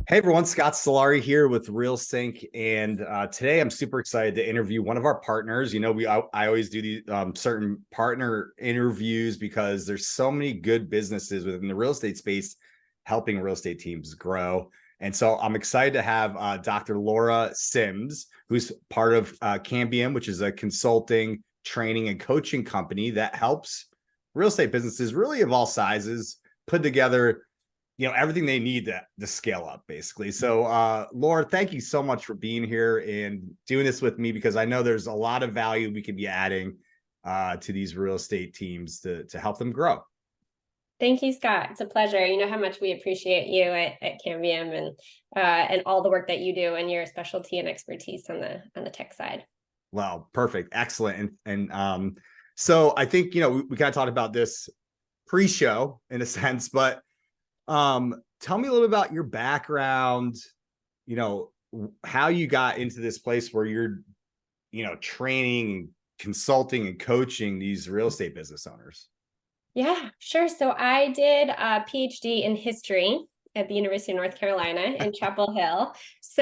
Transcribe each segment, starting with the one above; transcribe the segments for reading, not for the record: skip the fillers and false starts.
Hey everyone, Scott Solari here with Realsynch, and today I'm super excited to interview one of our partners. You know, I always do these certain partner interviews because there's so many good businesses within the real estate space helping real estate teams grow. And so I'm excited to have Dr. Laura Sims, who's part of Kammbium, which is a consulting, training, and coaching company that helps real estate businesses really of all sizes put together everything they need to scale up, basically. So Laura, thank you so much for being here and doing this with me, because I know there's a lot of value we could be adding to these real estate teams to help them grow. Thank you, Scott. It's a pleasure. You know how much we appreciate you at Kammbium and all the work that you do and your specialty and expertise on the tech side. Well, perfect, excellent. And so I think we kind of talked about this pre-show in a sense, but tell me a little bit about your background, how you got into this place where you're, training, consulting, and coaching these real estate business owners. Yeah, sure. So I did a PhD in history at the University of North Carolina in Chapel Hill. So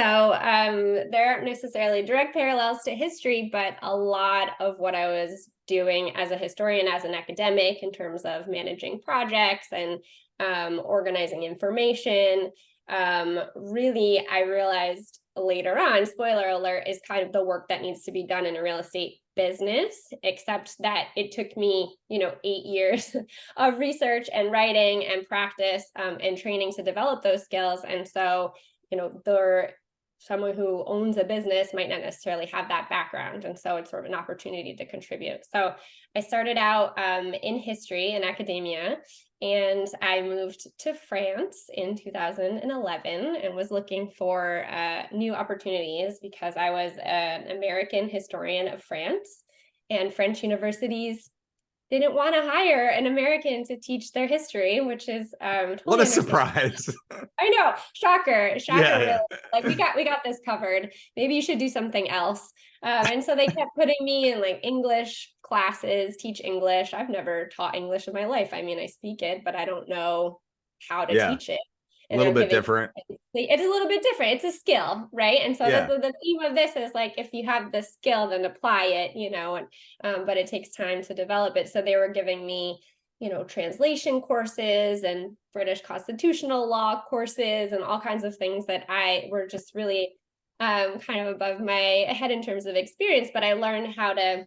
there aren't necessarily direct parallels to history, but a lot of what I was doing as a historian, as an academic, in terms of managing projects and organizing information, really, I realized later on, spoiler alert, is kind of the work that needs to be done in a real estate business, except that it took me, 8 years of research and writing and practice and training to develop those skills. And so, someone who owns a business might not necessarily have that background. And so it's sort of an opportunity to contribute. So I started out in history and academia, and I moved to France in 2011 and was looking for new opportunities because I was an American historian of France, and French universities didn't want to hire an American to teach their history, which is totally what a surprise. I know, shocker, Yeah. really. Like we got this covered. Maybe you should do something else. And so they kept putting me in like English classes, teach English. I've never taught English in my life. I mean, I speak it, but I don't know how to teach it. A little bit different. It's a little bit different. It's a skill, right? And so Yeah. the theme of this is like, if you have the skill, then apply it, but it takes time to develop it. So they were giving me, translation courses and British constitutional law courses and all kinds of things that I were just really kind of above my head in terms of experience, but I learned how to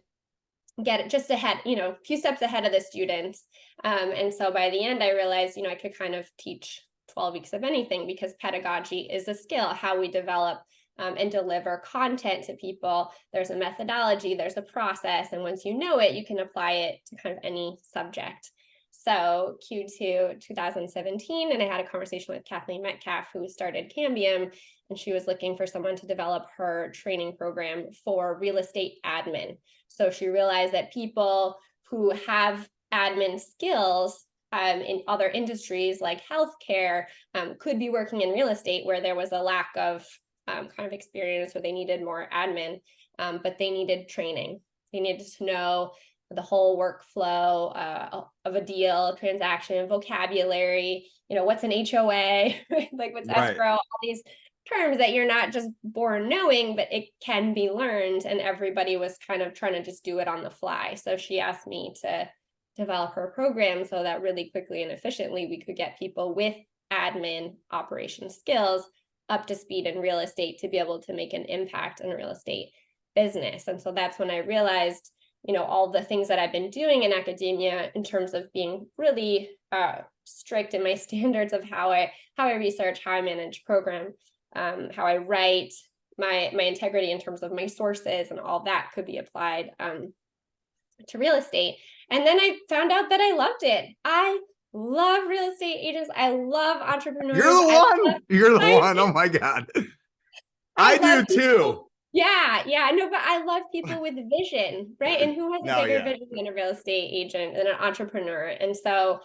get it just ahead, a few steps ahead of the students. And so by the end, I realized, I could kind of teach 12 weeks of anything, because pedagogy is a skill, how we develop and deliver content to people. There's a methodology, there's a process, and once you know it, you can apply it to kind of any subject. So Q2 2017, and I had a conversation with Kathleen Metcalf, who started Kammbium, and she was looking for someone to develop her training program for real estate admin. So she realized that people who have admin skills in other industries like healthcare could be working in real estate, where there was a lack of kind of experience, where they needed more admin, but they needed training. They needed to know the whole workflow of a deal, transaction, vocabulary, what's an HOA, like what's escrow, all these terms that you're not just born knowing, but it can be learned. And everybody was kind of trying to just do it on the fly. So she asked me to develop her program so that really quickly and efficiently we could get people with admin operation skills up to speed in real estate to be able to make an impact in a real estate business. And so that's when I realized, all the things that I've been doing in academia in terms of being really strict in my standards of how I research, how I manage program, how I write, my integrity in terms of my sources, and all that could be applied to real estate. And then I found out that I loved it. I love real estate agents. I love entrepreneurs. You're the one. You're the one. Oh my God. I do too. Yeah. No, but I love people with vision, right? And who has a bigger vision than a real estate agent and an entrepreneur? And so,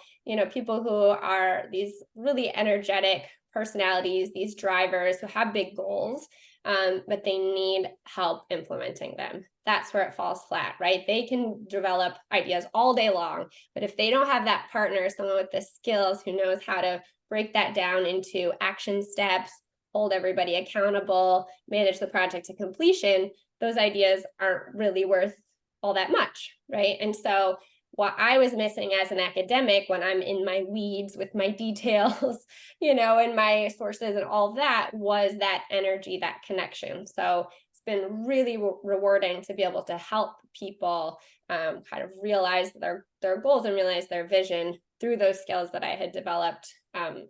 people who are these really energetic personalities, these drivers who have big goals, but they need help implementing them. That's where it falls flat, right? They can develop ideas all day long, but if they don't have that partner, someone with the skills who knows how to break that down into action steps, hold everybody accountable, manage the project to completion, those ideas aren't really worth all that much, right? And so what I was missing as an academic when I'm in my weeds with my details, and my sources and all of that, was that energy, that connection. So it's been really rewarding to be able to help people kind of realize their goals and realize their vision through those skills that I had developed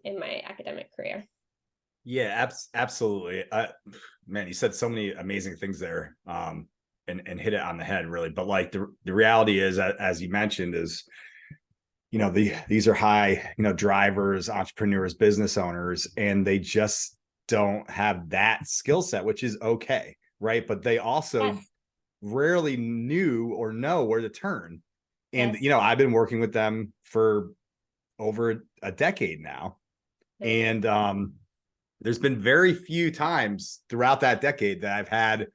in my academic career. Yeah, absolutely. Man, you said so many amazing things there, and hit it on the head, really. But like the reality is, as you mentioned, is these are high drivers, entrepreneurs, business owners, and they just don't have that skill set, which is okay, right? But they also rarely knew or know where to turn. And I've been working with them for over a decade now, and there's been very few times throughout that decade that I've had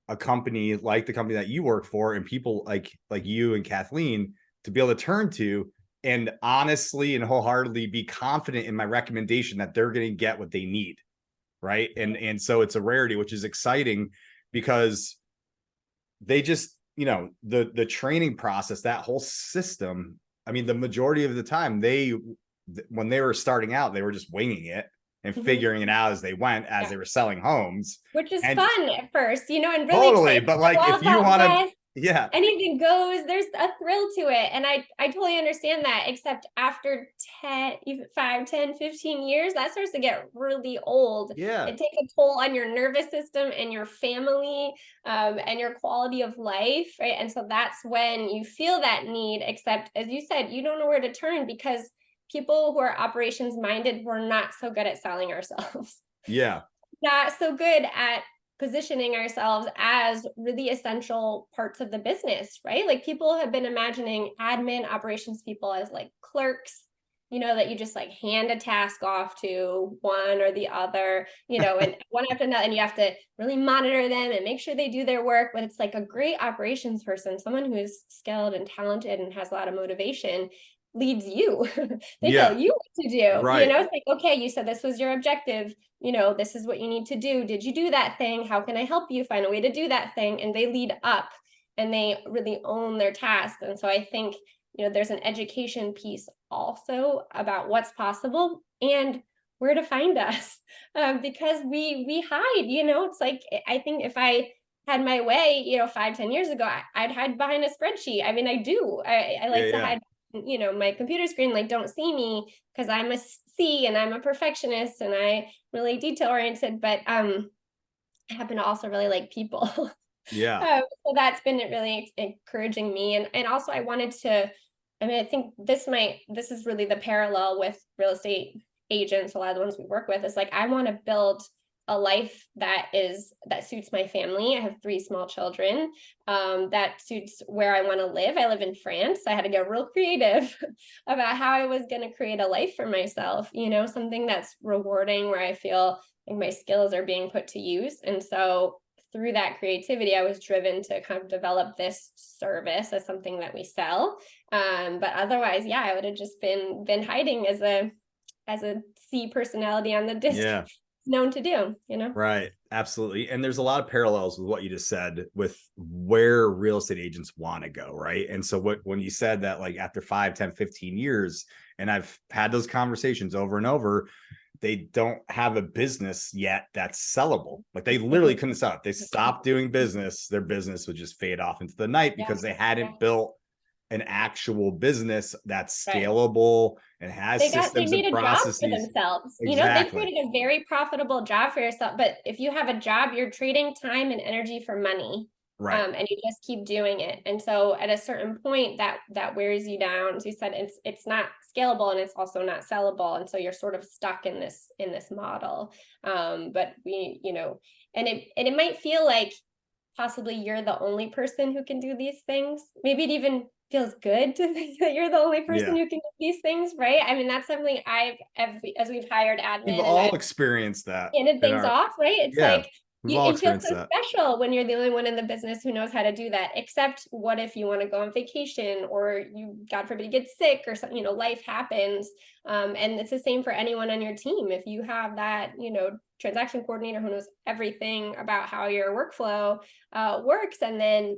a company like the company that you work for, and people like you and Kathleen, to be able to turn to and honestly and wholeheartedly be confident in my recommendation that they're going to get what they need, right? And so it's a rarity, which is exciting, because they just the training process, that whole system, I mean, the majority of the time, when they were starting out, they were just winging it and figuring it out as they went, as they were selling homes, which is fun at first, and really totally. exciting. But like, if you want to, anything goes, there's a thrill to it. And I totally understand that, except after 5, 10, 15 years, that starts to get really old. It takes a toll on your nervous system and your family, and your quality of life, right? And so that's when you feel that need, except, as you said, you don't know where to turn, because people who are operations minded, we're not so good at selling ourselves. Not so good at positioning ourselves as really essential parts of the business, right? Like, people have been imagining admin operations people as like clerks, that you just like hand a task off to one or the other, and one after another, and you have to really monitor them and make sure they do their work. But it's like a great operations person, someone who's skilled and talented and has a lot of motivation, leads you. They tell you what to do. Right. It's like, okay, you said this was your objective. This is what you need to do. Did you do that thing? How can I help you find a way to do that thing? And they lead up and they really own their task. And so I think, there's an education piece also about what's possible and where to find us, because we hide, it's like, I think if I had my way, 5, 10 years ago, I'd hide behind a spreadsheet. I mean, I do. I like to hide, my computer screen, like, don't see me, because I'm a C and I'm a perfectionist and I really detail oriented, but I happen to also really like people. So that's been really encouraging me. And also I wanted to, I think this is really the parallel with real estate agents. A lot of the ones we work with is like, I want to build a life that suits my family. I have 3 small children, that suits where I want to live. I live in France. I had to get real creative about how I was going to create a life for myself, something that's rewarding, where I feel like my skills are being put to use. And so through that creativity, I was driven to kind of develop this service as something that we sell. But otherwise, I would have just been hiding as a C personality on the disc. Known to do, Right. Absolutely. And there's a lot of parallels with what you just said with where real estate agents want to go. Right. And so when you said that, like, after 5, 10, 15 years, and I've had those conversations over and over, they don't have a business yet that's sellable. Like, they literally couldn't sell it. They stopped doing business. Their business would just fade off into the night because they hadn't built an actual business that's scalable and has systems and processes. They made a job for themselves. They created a very profitable job for yourself. But if you have a job, you're trading time and energy for money. And you just keep doing it. And so at a certain point, that wears you down. As you said, it's not scalable and it's also not sellable. And so you're sort of stuck in this model. But we, and it might feel like possibly you're the only person who can do these things. Maybe it even feels good to think that you're the only person who can do these things, right? I mean, that's something as we've hired admin. We've all experienced that. Handed things off, right? It's like, it feels so that. special when you're the only one in the business who knows how to do that. Except, what if you want to go on vacation, or you, God forbid, get sick or something, life happens. And it's the same for anyone on your team. If you have that, transaction coordinator who knows everything about how your workflow works, and then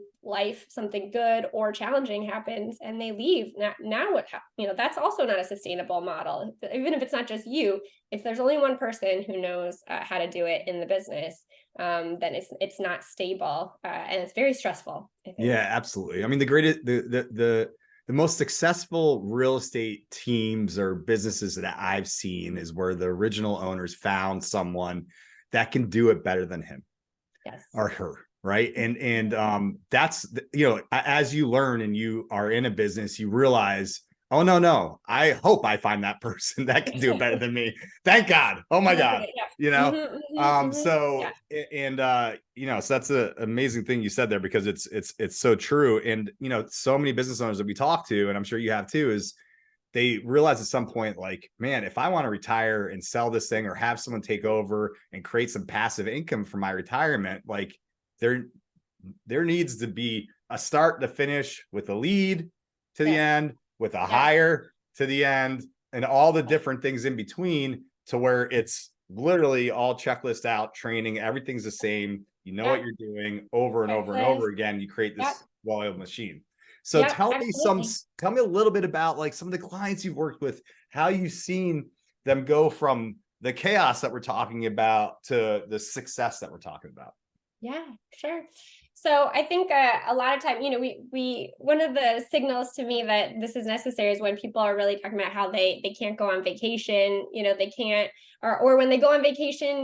something good or challenging happens and they leave. Now what, that's also not a sustainable model. Even if it's not just you, if there's only one person who knows how to do it in the business, then it's not stable, and it's very stressful, I think. Yeah, absolutely. I mean, the most successful real estate teams or businesses that I've seen is where the original owners found someone that can do it better than him. Yes. Or her, right? And that's, as you learn and you are in a business, you realize, oh no, I hope I find that person that can do it better than me. Thank God. Oh my God. So that's an amazing thing you said there, because it's so true. And so many business owners that we talk to, and I'm sure you have too, is they realize at some point, like, man, if I want to retire and sell this thing or have someone take over and create some passive income for my retirement, like there needs to be a start to finish with a lead to the end, with a hire to the end, and all the different things in between, to where it's literally all checklist out, training, everything's the same. You know what you're doing over and over and over again. You create this well-oiled machine. So tell me a little bit about like some of the clients you've worked with, how you've seen them go from the chaos that we're talking about to the success that we're talking about. Yeah, sure. So I think a lot of time, we one of the signals to me that this is necessary is when people are really talking about how they can't go on vacation, they can't, or when they go on vacation,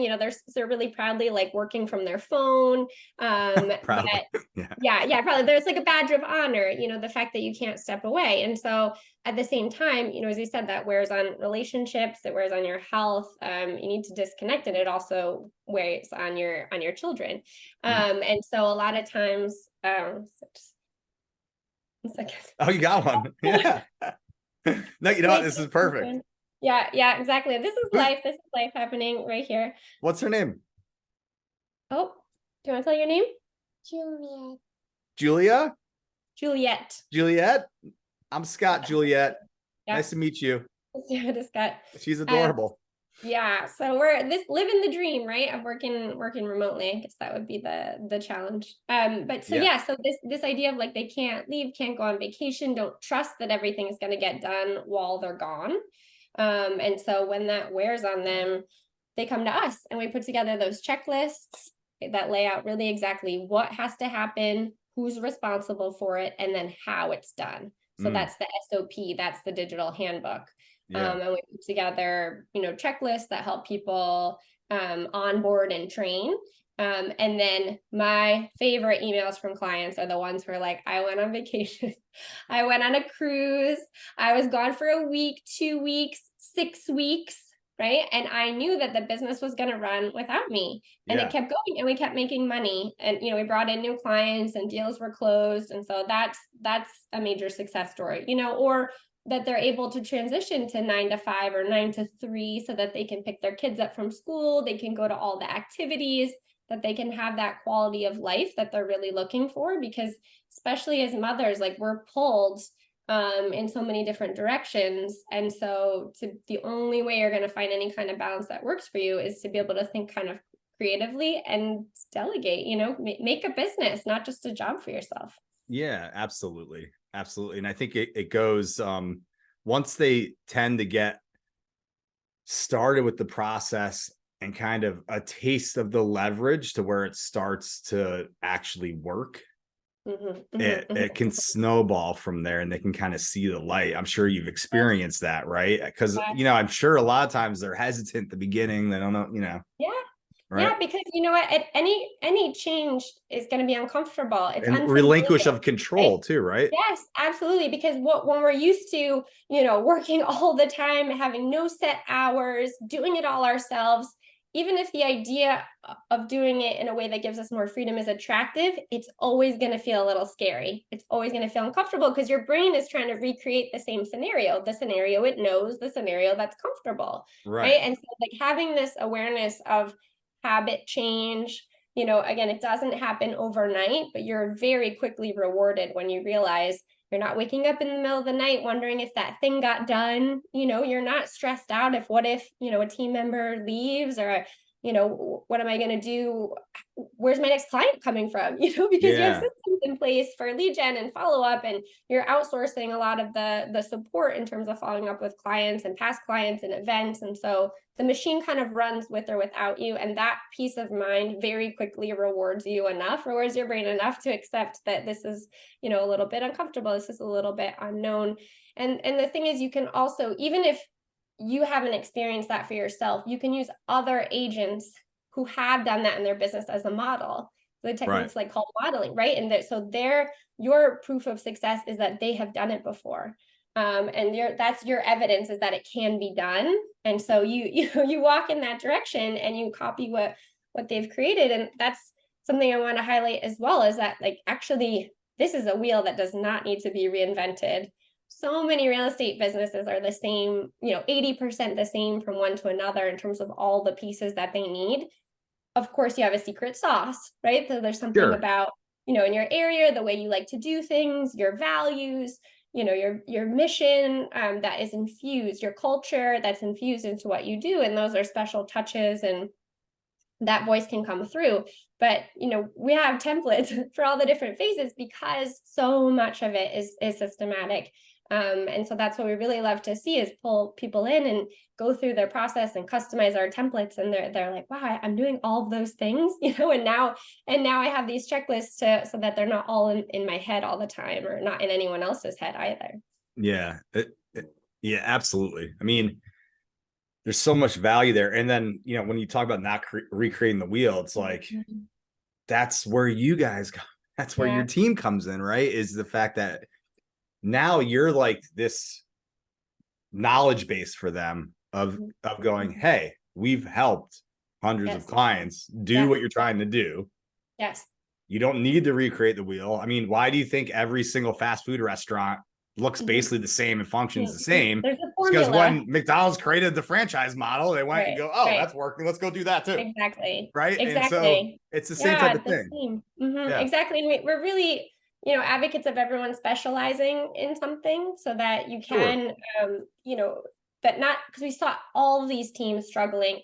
they're really proudly like working from their phone. Probably. Probably there's like a badge of honor, the fact that you can't step away. And so at the same time, as you said, that wears on relationships, it wears on your health. You need to disconnect, and it also wears on your children. And so a lot of times, just one second. Oh, you got one. Yeah. No, this is perfect. Yeah, exactly. This is life. This is life happening right here. What's her name? Oh, do you want to tell your name? Juliet. I'm Scott. Juliet. Nice to meet you. Scott. She's adorable. So we're living the dream, right, of working remotely. I guess that would be the challenge. So this idea of like they can't leave, can't go on vacation, don't trust that everything is going to get done while they're gone. And so when that wears on them, they come to us and we put together those checklists that lay out really exactly what has to happen, who's responsible for it, and then how it's done. So that's the SOP, that's the digital handbook. And we put together, checklists that help people onboard and train. And then my favorite emails from clients are the ones who are like, I went on vacation, I went on a cruise, I was gone for a week, 2 weeks, 6 weeks, right? And I knew that the business was going to run without me, and it kept going, and we kept making money, and we brought in new clients and deals were closed. And so that's a major success story, or that they're able to transition to 9 to 5 or 9 to 3 so that they can pick their kids up from school, they can go to all the activities, that they can have that quality of life that they're really looking for. Because especially as mothers, like we're pulled in so many different directions. And so the only way you're going to find any kind of balance that works for you is to be able to think kind of creatively and delegate, make a business, not just a job for yourself. Yeah, absolutely. Absolutely. And I think it goes, once they tend to get started with the process and kind of a taste of the leverage to where it starts to actually work, it can snowball from there, and they can kind of see the light. I'm sure you've experienced that, right? Because, I'm sure a lot of times they're hesitant at the beginning. They don't know, Right? Yeah, because any change is going to be uncomfortable. It's and relinquish of control too, right? Yes, absolutely. Because when we're used to, working all the time, having no set hours, doing it all ourselves, even if the idea of doing it in a way that gives us more freedom is attractive, it's always going to feel a little scary. It's always going to feel uncomfortable because your brain is trying to recreate the same scenario, the scenario it knows, the scenario that's comfortable, right? And so like having this awareness of habit change, again, it doesn't happen overnight, but you're very quickly rewarded when you realize you're not waking up in the middle of the night wondering if that thing got done. You're not stressed out what if a team member leaves, or what am I going to do? Where's my next client coming from? Because you have Yeah. systems in place for lead gen and follow up, and you're outsourcing a lot of the support in terms of following up with clients and past clients and events. And so the machine kind of runs with or without you. And that peace of mind very quickly rewards your brain enough to accept that this is, a little bit uncomfortable. This is a little bit unknown. And the thing is, you can also, even if you haven't experienced that for yourself, you can use other agents who have done that in their business as a model. The techniques like called modeling, right? And so your proof of success is that they have done it before. And that's your evidence, is that it can be done. And so you walk in that direction and you copy what they've created. And that's something I want to highlight as well, is that actually this is a wheel that does not need to be reinvented. So many real estate businesses are the same, 80% the same from one to another in terms of all the pieces that they need. Of course, you have a secret sauce, right? So there's something about, in your area, the way you like to do things, your values, your mission that is infused, your culture that's infused into what you do. And those are special touches, and that voice can come through. But, we have templates for all the different phases because so much of it is systematic. And so that's what we really love to see, is pull people in and go through their process and customize our templates. And they're like, wow, I'm doing all of those things, and now I have these checklists so that they're not all in my head all the time, or not in anyone else's head either. Yeah. Yeah, absolutely. I mean, there's so much value there. And then, when you talk about not recreating the wheel, it's like, that's where you guys go. That's where your team comes in, right? Is the fact that now you're like this knowledge base for them of going, hey, we've helped hundreds of clients do what you're trying to do. Yes. You don't need to recreate the wheel. I mean, why do you think every single fast food restaurant looks basically the same and functions the same? There's a formula. Because when McDonald's created the franchise model, they went and go, that's working. Let's go do that too. Exactly. Right. Exactly. And so it's the same type of thing. Exactly. And we're really, advocates of everyone specializing in something, so that you can, but not, because we saw all of these teams struggling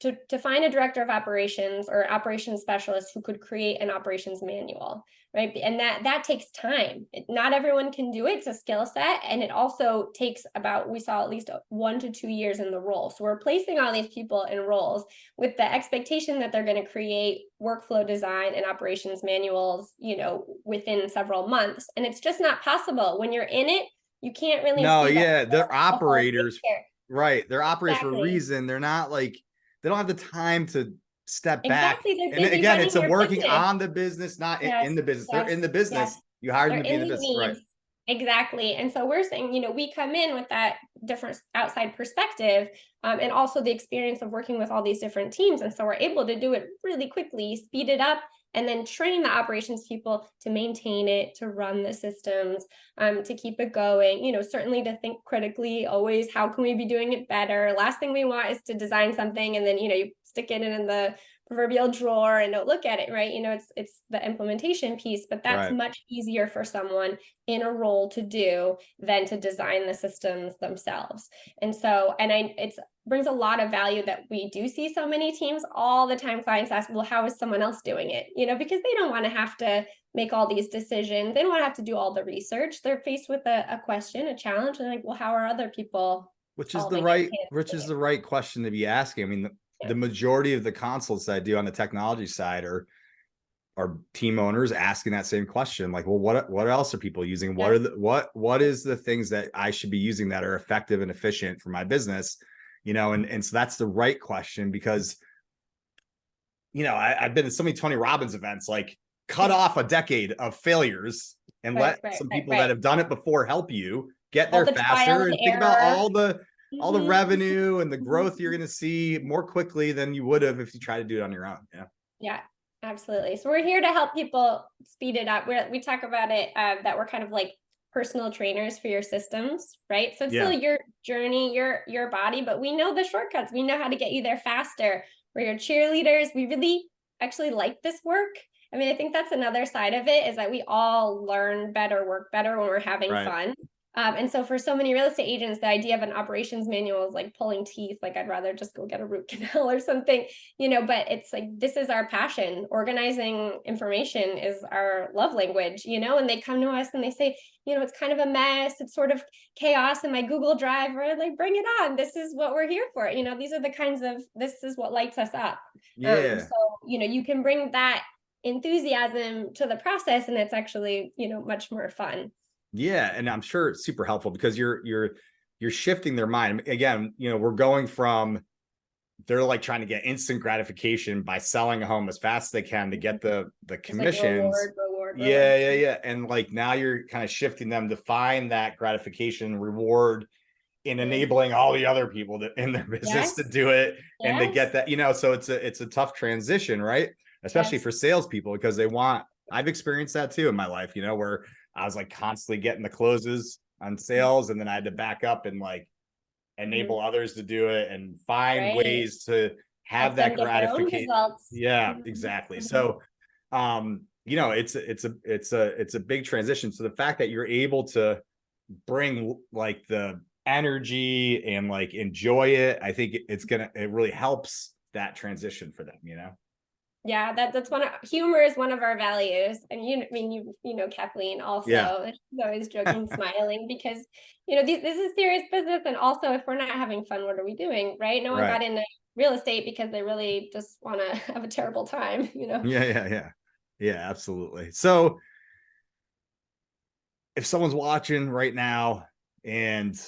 to find a director of operations or operations specialist who could create an operations manual, right? And that takes time. Not everyone can do it. It's a skill set. And it also takes we saw at least 1 to 2 years in the role. So we're placing all these people in roles with the expectation that they're going to create workflow design and operations manuals, within several months. And it's just not possible. When you're in it, you can't really see they're operators. Right. They're operators for a reason. They're not like, they don't have the time to step back. And again, it's working on the business, not in the business. They're in the business. You hired them to be in the business. Right. Exactly. And so we're saying, we come in with that different outside perspective, and also the experience of working with all these different teams. And so we're able to do it really quickly, speed it up, and then train the operations people to maintain it, to run the systems, to keep it going, certainly to think critically always, how can we be doing it better? Last thing we want is to design something and then, you stick it in the proverbial drawer and don't look at it, right? It's the implementation piece, but that's much easier for someone in a role to do than to design the systems themselves. And so, it brings a lot of value that we do see so many teams all the time. Clients ask, well, how is someone else doing it? Because they don't want to have to make all these decisions. They don't want to have to do all the research. They're faced with a question, a challenge, and like, well, how are other people? Which is the right question to be asking. I mean, the majority of the consults that I do on the technology side are team owners asking that same question. Like, well, what else are people using? What is the things that I should be using that are effective and efficient for my business? And so that's the right question, because, I've been in so many Tony Robbins events, like cut off a decade of failures and let some people that have done it before help you get there faster, and think about all the revenue and the growth you're going to see more quickly than you would have if you try to do it on your own. Yeah, absolutely. So we're here to help people speed it up. We talk about it, that we're kind of like personal trainers for your systems, right? So it's still your journey, your body, but we know the shortcuts. We know how to get you there faster. We're your cheerleaders. We really actually like this work. I mean, I think that's another side of it, is that we all learn better, work better when we're having fun. And so for so many real estate agents, the idea of an operations manual is like pulling teeth. Like I'd rather just go get a root canal or something, but it's like, this is our passion. Organizing information is our love language, and they come to us and they say, it's kind of a mess. It's sort of chaos in my Google Drive. We're like, bring it on. This is what we're here for. These are this is what lights us up. Yeah. So, you can bring that enthusiasm to the process, and it's actually, much more fun. Yeah, and I'm sure it's super helpful because you're shifting their mind. Again, we're going from, they're like trying to get instant gratification by selling a home as fast as they can to get the commissions. Reward. Yeah. And like now you're kind of shifting them to find that gratification reward in enabling all the other people in their business to do it and to get that, so it's a tough transition, right? Especially for salespeople, because I've experienced that too in my life, where I was like constantly getting the closes on sales, and then I had to back up and like enable others to do it and find ways to have that gratification. Yeah, exactly. So, it's a big transition. So the fact that you're able to bring like the energy and like enjoy it, I think it really helps that transition for them, Yeah, that's humor is one of our values. And Kathleen also, she's always joking, smiling, because, this is serious business. And also, if we're not having fun, what are we doing? Right. No one got into real estate because they really just want to have a terrible time, Yeah, absolutely. So if someone's watching right now and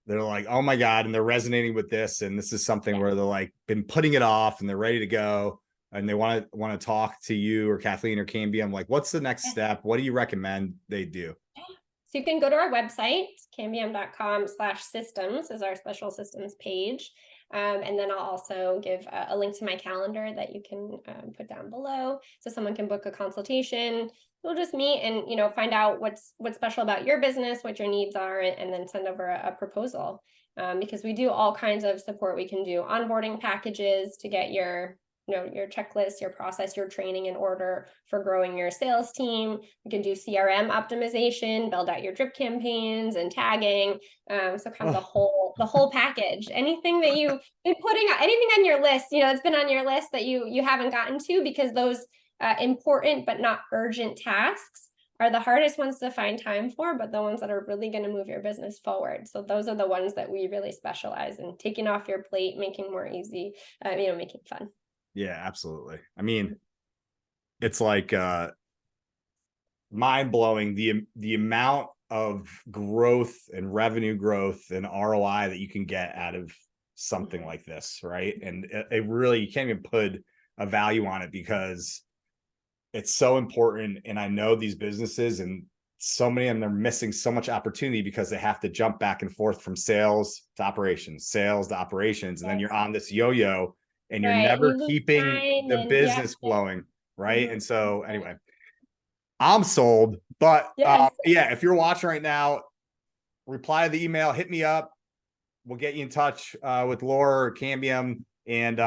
they're like, oh my God, and they're resonating with this, and this is something where they're like been putting it off and they're ready to go, and they want to talk to you or Kathleen or Kammbium, like, what's the next step? What do you recommend they do? So you can go to our website, kammbium.com/systems is our special systems page. And then I'll also give a link to my calendar that you can put down below, so someone can book a consultation. We'll just meet and find out what's special about your business, what your needs are, and then send over a proposal. Because we do all kinds of support. We can do onboarding packages to get your checklist, your process, your training in order for growing your sales team. You can do CRM optimization, build out your drip campaigns and tagging. So kind of the whole package. Anything that you've been anything on your list, that's been on your list that you haven't gotten to, because those important but not urgent tasks are the hardest ones to find time for, but the ones that are really going to move your business forward. So those are the ones that we really specialize in, taking off your plate, making more easy, making fun. Yeah, absolutely. I mean, it's like mind-blowing the amount of growth and revenue growth and ROI that you can get out of something like this, right? And it really, you can't even put a value on it because it's so important. And I know these businesses, and so many of them, they're missing so much opportunity because they have to jump back and forth from sales to operations, and then you're on this yo-yo, and you're never keeping the business flowing, right? And so anyway, I'm sold. But if you're watching right now, reply to the email, hit me up. We'll get you in touch with Laura or Kammbium. And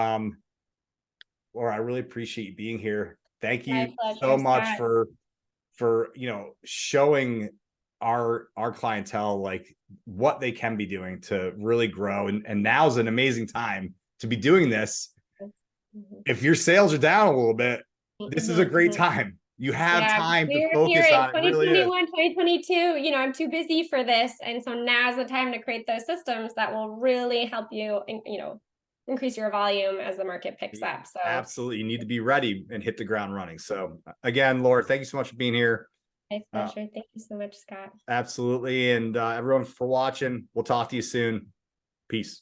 Laura, I really appreciate you being here. Thank you so much for showing our clientele like what they can be doing to really grow. And now's an amazing time to be doing this. If your sales are down a little bit, this is a great time. You have time to focus on it. 2021, 2022, I'm too busy for this. And so now's the time to create those systems that will really help you, increase your volume as the market picks up. So absolutely, you need to be ready and hit the ground running. So again, Laura, thank you so much for being here. My pleasure. Thank you so much, Scott. Absolutely. And everyone for watching. We'll talk to you soon. Peace.